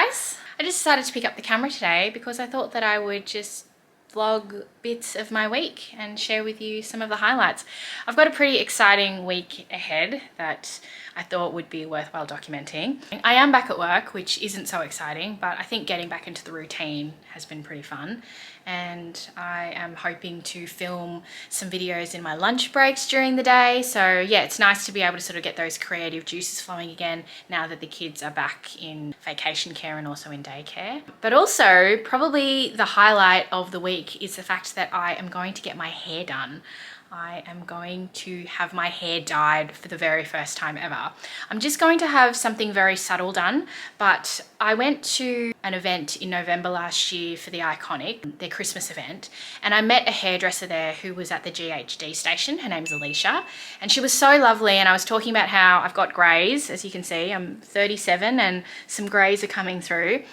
guys, I just decided to pick up the camera today because I thought that I would just vlog bits of my week and share with you some of the highlights. I've got a pretty exciting week ahead that I thought would be worthwhile documenting. I am back at work, which isn't so exciting, but I think getting back into the routine has been pretty fun. And I am hoping to film some videos in my lunch breaks during the day. So yeah, it's nice to be able to sort of get those creative juices flowing again now that the kids are back in vacation care and also in daycare. But also probably the highlight of the week is the fact that I am going to get my hair done. I am going to have my hair dyed for the very first time ever. I'm just going to have something very subtle done, but I went to an event in November last year for the Iconic, their Christmas event, and I met a hairdresser there who was at the GHD station. Her name's Alicia, and she was so lovely, and I was talking about how I've got greys. As you can see, I'm 37 and some greys are coming through.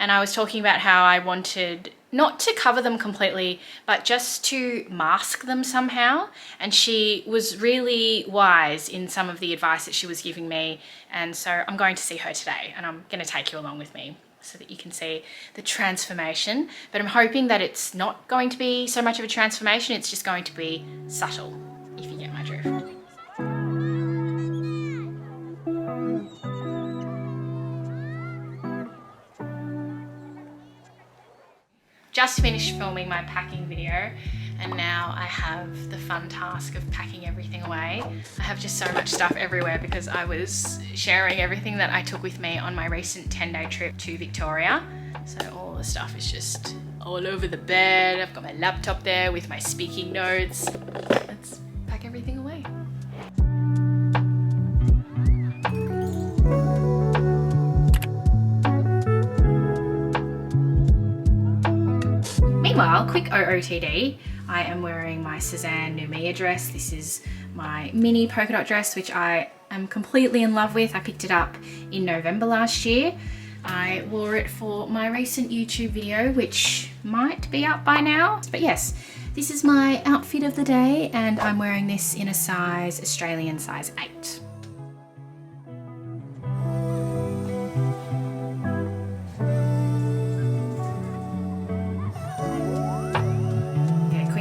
And I was talking about how I wanted not to cover them completely, but just to mask them somehow. And she was really wise in some of the advice that she was giving me. And so I'm going to see her today, and I'm going to take you along with me so that you can see the transformation. But I'm hoping that it's not going to be so much of a transformation, it's just going to be subtle, if you get my drift. Just finished filming my packing video, and now I have the fun task of packing everything away. I have just so much stuff everywhere because I was sharing everything that I took with me on my recent 10-day trip to Victoria. So all the stuff is just all over the bed. I've got my laptop there with my speaking notes. Let's pack everything away. Meanwhile, quick OOTD, I am wearing my Suzanne Numia dress. This is my mini polka dot dress, which I am completely in love with. I picked it up in November last year. I wore it for my recent YouTube video, which might be up by now. But yes, this is my outfit of the day, and I'm wearing this in a size Australian size 8.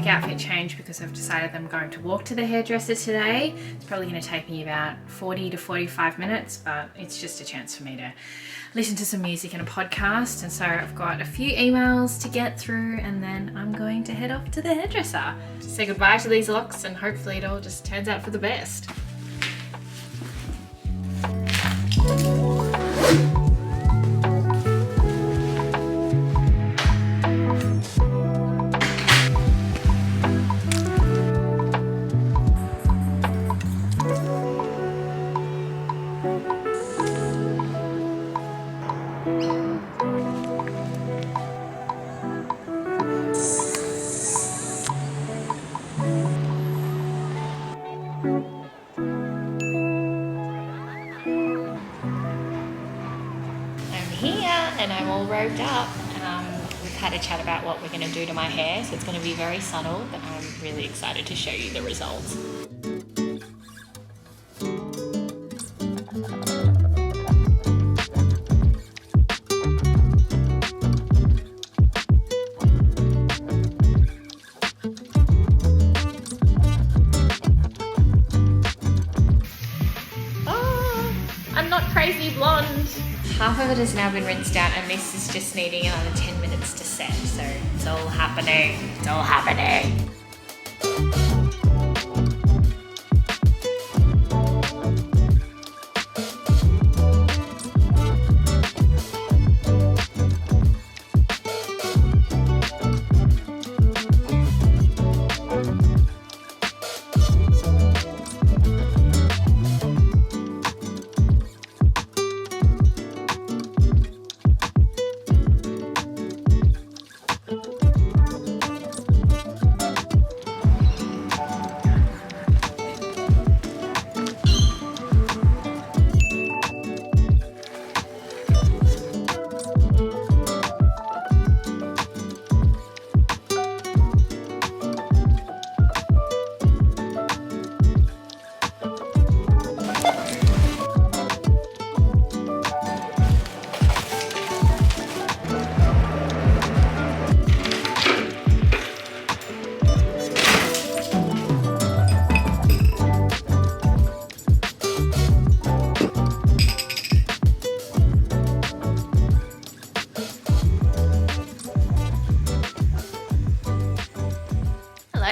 Outfit change because I've decided that I'm going to walk to the hairdresser today. It's probably going to take me about 40 to 45 minutes, but it's just a chance for me to listen to some music and a podcast. And so I've got a few emails to get through, and then I'm going to head off to the hairdresser to say goodbye to these locks, and hopefully it all just turns out for the best. And I'm all robed up. We've had a chat about what we're going to do to my hair, so it's going to be very subtle, but I'm really excited to show you the results. Oh, I'm not crazy blonde. Half of it has now been rinsed out, and this is just needing another 10 minutes to set. So it's all happening. It's all happening.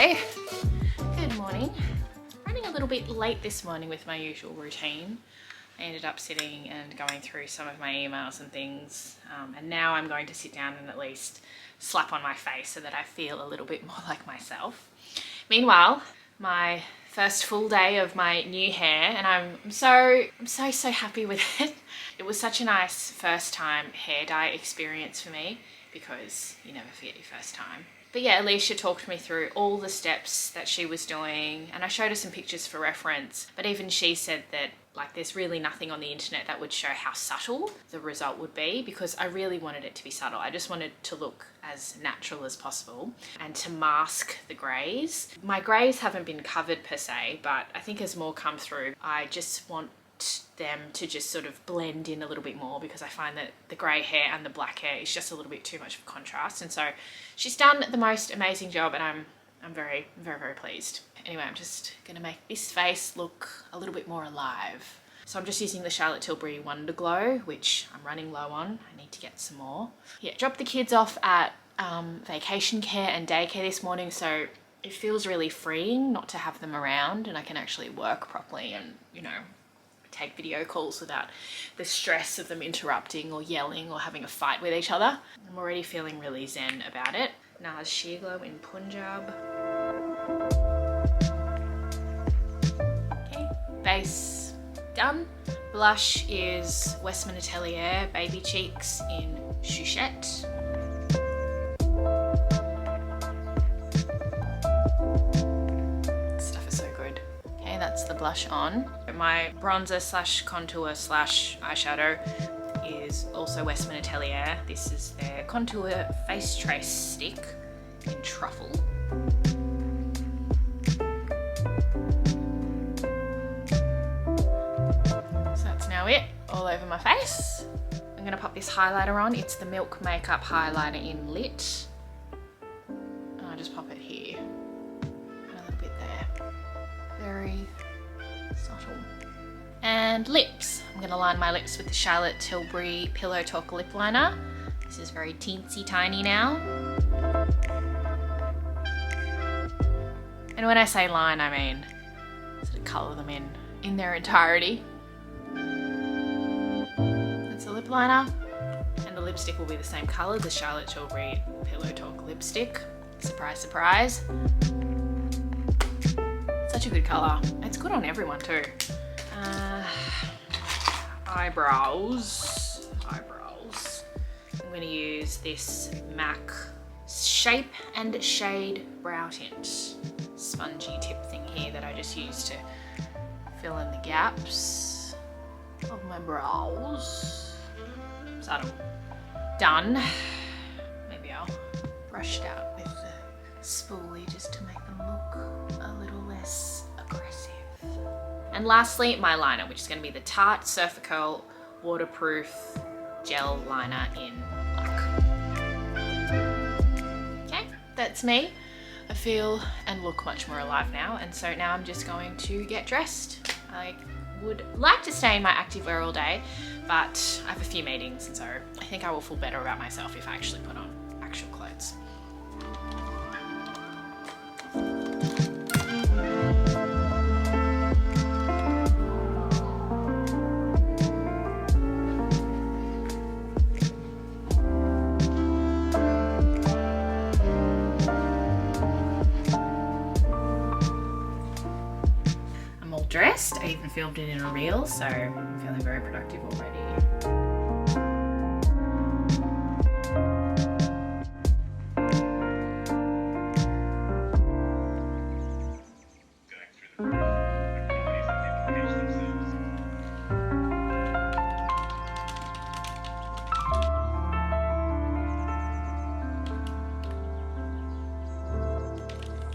Hi. Good morning. Running a little bit late this morning with my usual routine. I ended up sitting and going through some of my emails and things, and now I'm going to sit down and at least slap on my face so that I feel a little bit more like myself. Meanwhile, my first full day of my new hair, and I'm so happy with it. It was such a nice first time hair dye experience for me, because you never forget your first time. But yeah, Alicia talked me through all the steps that she was doing, and I showed her some pictures for reference, but even she said that there's really nothing on the internet that would show how subtle the result would be, because I really wanted it to be subtle. I just wanted to look as natural as possible and to mask the greys. My greys haven't been covered per se, but I think as more come through, I just want them to just sort of blend in a little bit more, because I find that the grey hair and the black hair is just a little bit too much of a contrast. And so she's done the most amazing job, and I'm very pleased. Anyway, I'm just gonna make this face look a little bit more alive. So I'm just using the Charlotte Tilbury Wonder Glow, which I'm running low on. I need to get some more. Yeah, dropped the kids off at vacation care and daycare this morning, so it feels really freeing not to have them around, and I can actually work properly and, you know, take video calls without the stress of them interrupting or yelling or having a fight with each other. I'm already feeling really zen about it. NARS Sheer Glow in Punjab. Okay, base done. Blush is Westman Atelier Baby Cheeks in Chouchette. Stuff is so good. Okay, that's the blush on. My bronzer slash contour slash eyeshadow is also Westman Atelier. This is their contour face trace stick in Truffle. So that's now it, all over my face. I'm gonna pop this highlighter on. It's the Milk Makeup Highlighter in Lit. And I just pop it here and a little bit there. Very subtle. And lips. I'm gonna line my lips with the Charlotte Tilbury Pillow Talk Lip Liner. This is very teensy tiny now. And when I say line, I mean sort of colour them in their entirety. That's a lip liner. And the lipstick will be the same colour, the Charlotte Tilbury Pillow Talk lipstick. Surprise, surprise. Such a good colour. It's good on everyone too. Eyebrows. I'm going to use this MAC Shape and Shade Brow Tint. Spongy tip thing here that I just use to fill in the gaps of my brows. Subtle. Done. Maybe I'll brush it out with the spoolie just to make them look a little less aggressive. And lastly, my liner, which is going to be the Tarte Surfer Curl Waterproof Gel Liner in Luck. Okay, that's me. I feel and look much more alive now, and so now I'm just going to get dressed. I would like to stay in my activewear all day, but I have a few meetings, and so I think I will feel better about myself if I actually put on actual clothes. Dressed. I even filmed it in a reel, so I'm feeling very productive already.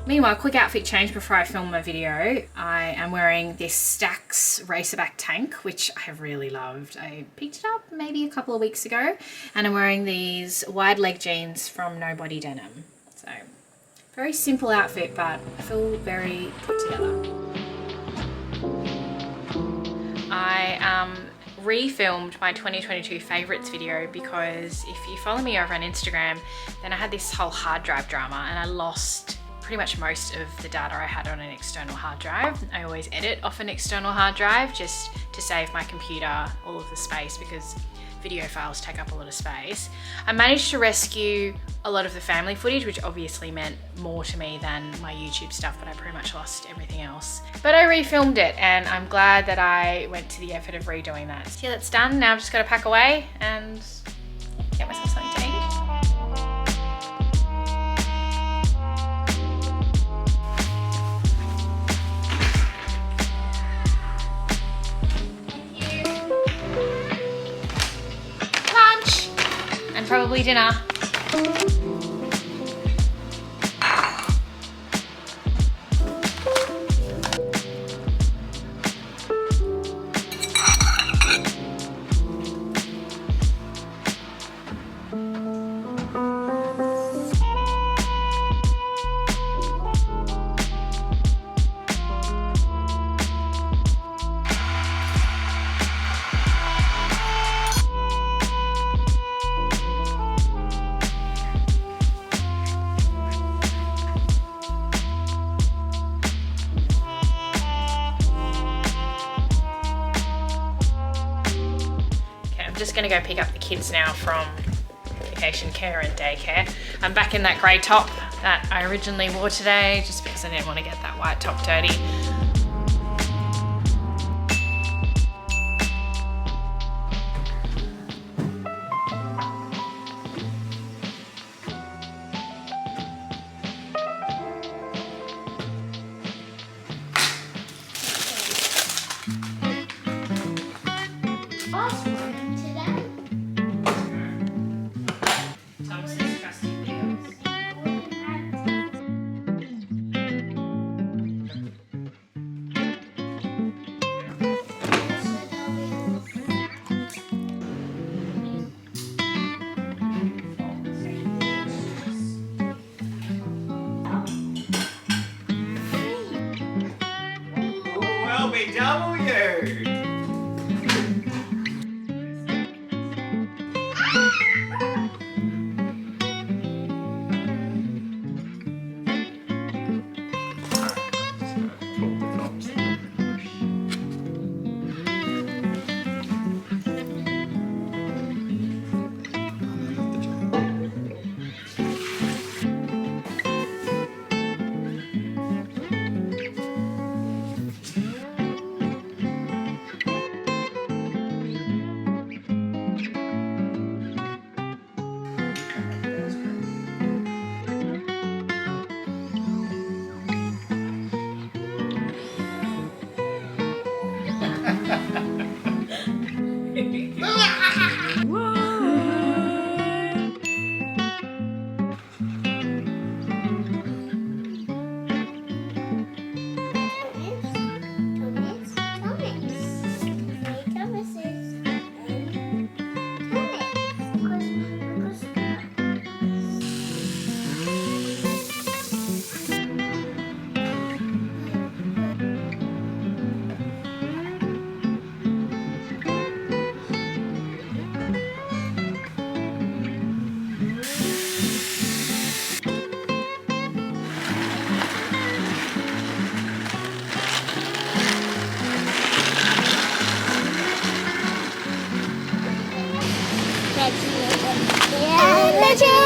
Meanwhile, quick outfit change before I film my video. I am wearing this Stax Racerback tank, which I have really loved. I picked it up maybe a couple of weeks ago, and I'm wearing these wide leg jeans from Nobody Denim. So, very simple outfit, but I feel very put together. I refilmed my 2022 favourites video, because if you follow me over on Instagram, then I had this whole hard drive drama and I lost pretty much most of the data I had on an external hard drive. I always edit off an external hard drive just to save my computer all of the space because video files take up a lot of space. I managed to rescue a lot of the family footage, which obviously meant more to me than my YouTube stuff, but I pretty much lost everything else. But I refilmed it and I'm glad that I went to the effort of redoing that. So yeah, that's done. Now I've just got to pack away and get myself something to eat. Probably dinner. Just gonna go pick up the kids now from vacation care and daycare. I'm back in that grey top that I originally wore today just because I didn't want to get that white top dirty.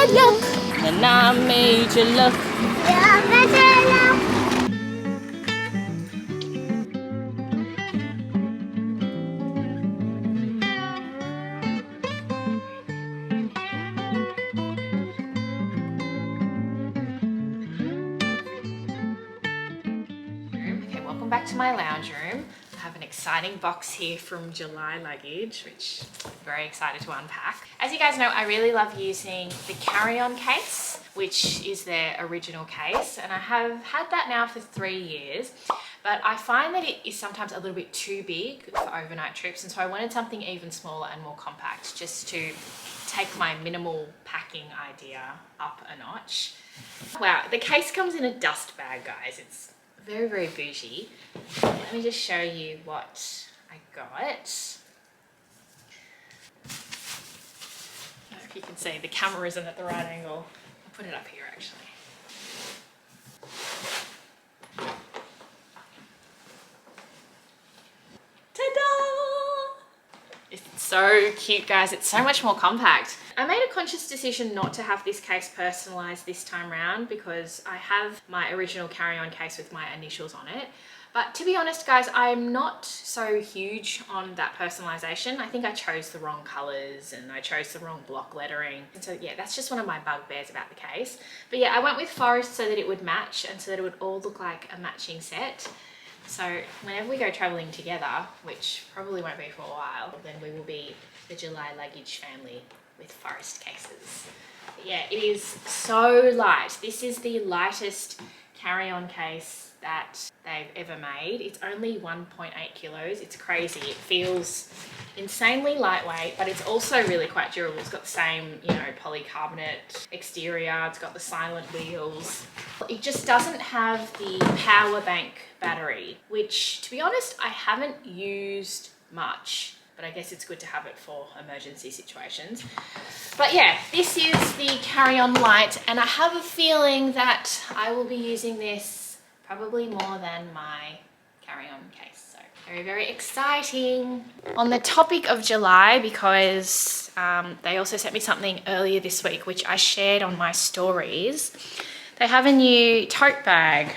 Look, and I made you look. Okay, welcome back to my lounge room. I have an exciting box here from July Luggage, which I'm very excited to unpack. As you guys know, I really love using the carry-on case, which is their original case, and I have had that now for 3 years, but I find that it is sometimes a little bit too big for overnight trips, and so I wanted something even smaller and more compact just to take my minimal packing idea up a notch. Wow, the case comes in a dust bag, guys. It's very, very bougie. Let me just show you what I got. I don't know if you can see, the camera isn't at the right angle. I'll put it up here actually. so cute, guys. It's so much more compact. I made a conscious decision not to have this case personalized this time round because I have my original carry-on case with my initials on it. But to be honest, guys, I'm not so huge on that personalization. I think I chose the wrong colors and I chose the wrong block lettering. And so yeah, that's just one of my bugbears about the case. But yeah, I went with forest so that it would match and so that it would all look like a matching set. So whenever we go traveling together, which probably won't be for a while, then we will be the July luggage family with forest cases. But yeah, it is so light. This is the lightest carry-on case that they've ever made. It's only 1.8 kilos. It's crazy. It feels insanely lightweight, but it's also really quite durable. It's got the same, you know, polycarbonate exterior. It's got the silent wheels. It just doesn't have the power bank battery, which, to be honest, I haven't used much, but I guess it's good to have it for emergency situations. But yeah, this is the carry-on light, and I have a feeling that I will be using this probably more than my carry-on case. So very, very exciting. On the topic of July, because they also sent me something earlier this week, which I shared on my stories. They have a new tote bag,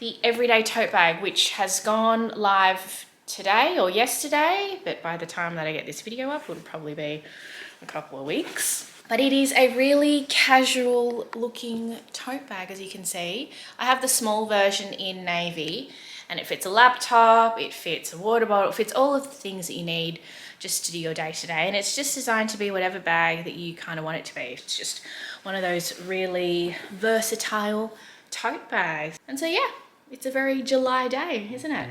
the everyday tote bag, which has gone live today or yesterday, but by the time that I get this video up, it'll probably be a couple of weeks. But it is a really casual looking tote bag, as you can see. I have the small version in navy, and it fits a laptop, it fits a water bottle, it fits all of the things that you need just to do your day-to-day. And it's just designed to be whatever bag that you kind of want it to be. It's just one of those really versatile tote bags. And so yeah, it's a very July day, isn't it?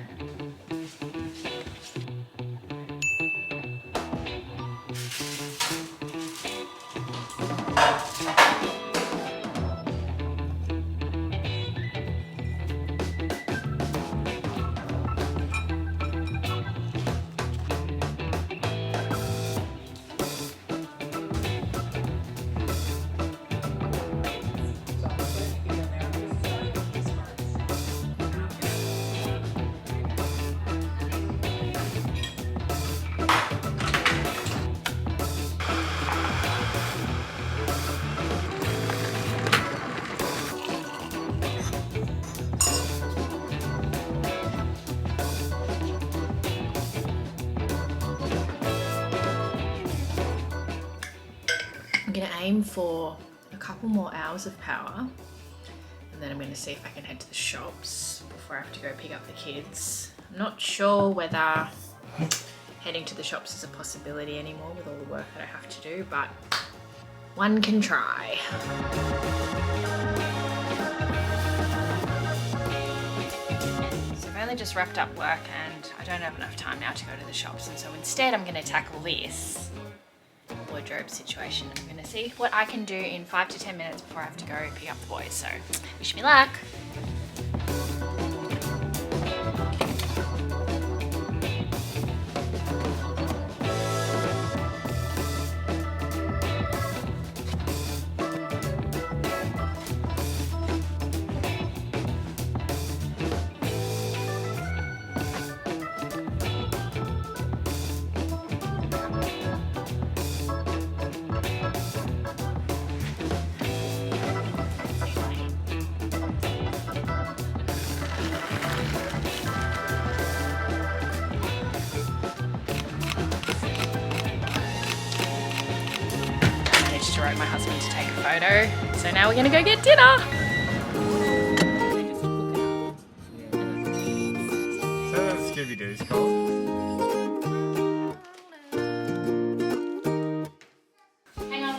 I'm gonna aim for a couple more hours of power, and then I'm gonna see if I can head to the shops before I have to go pick up the kids. I'm not sure whether heading to the shops is a possibility anymore with all the work that I have to do, but one can try. So I've only just wrapped up work and I don't have enough time now to go to the shops, and so instead I'm gonna tackle this wardrobe situation. I'm gonna see what I can do in 5 to 10 minutes before I have to go pick up the boys, so wish me luck. To write my husband to take a photo. So now we're gonna go get dinner. So that's Scooby-Doo's called. Hang on.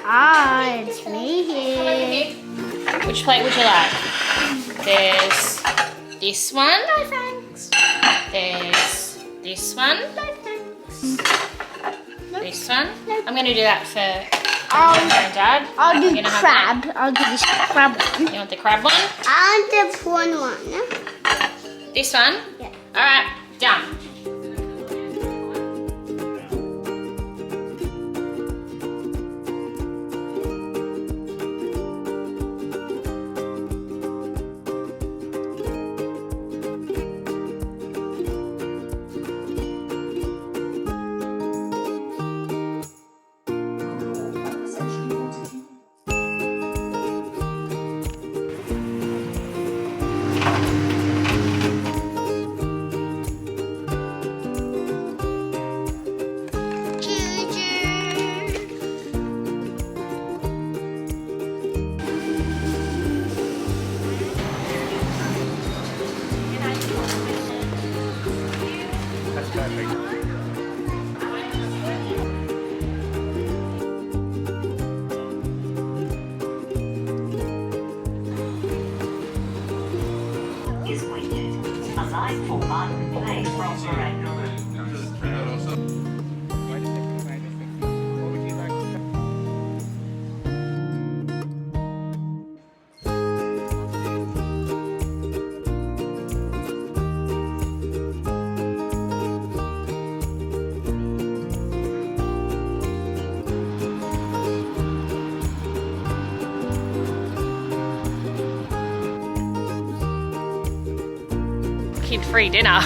Hi, it's me here. Which plate would you like? There's this one. No thanks. There's this one. No thanks. This one. I'm gonna do that for Dad. I'll do crab. I'll do this crab one. You want the crab one? I'll do the prawn one. This one? Yeah. Alright, done. What would you like to Kid-free dinner.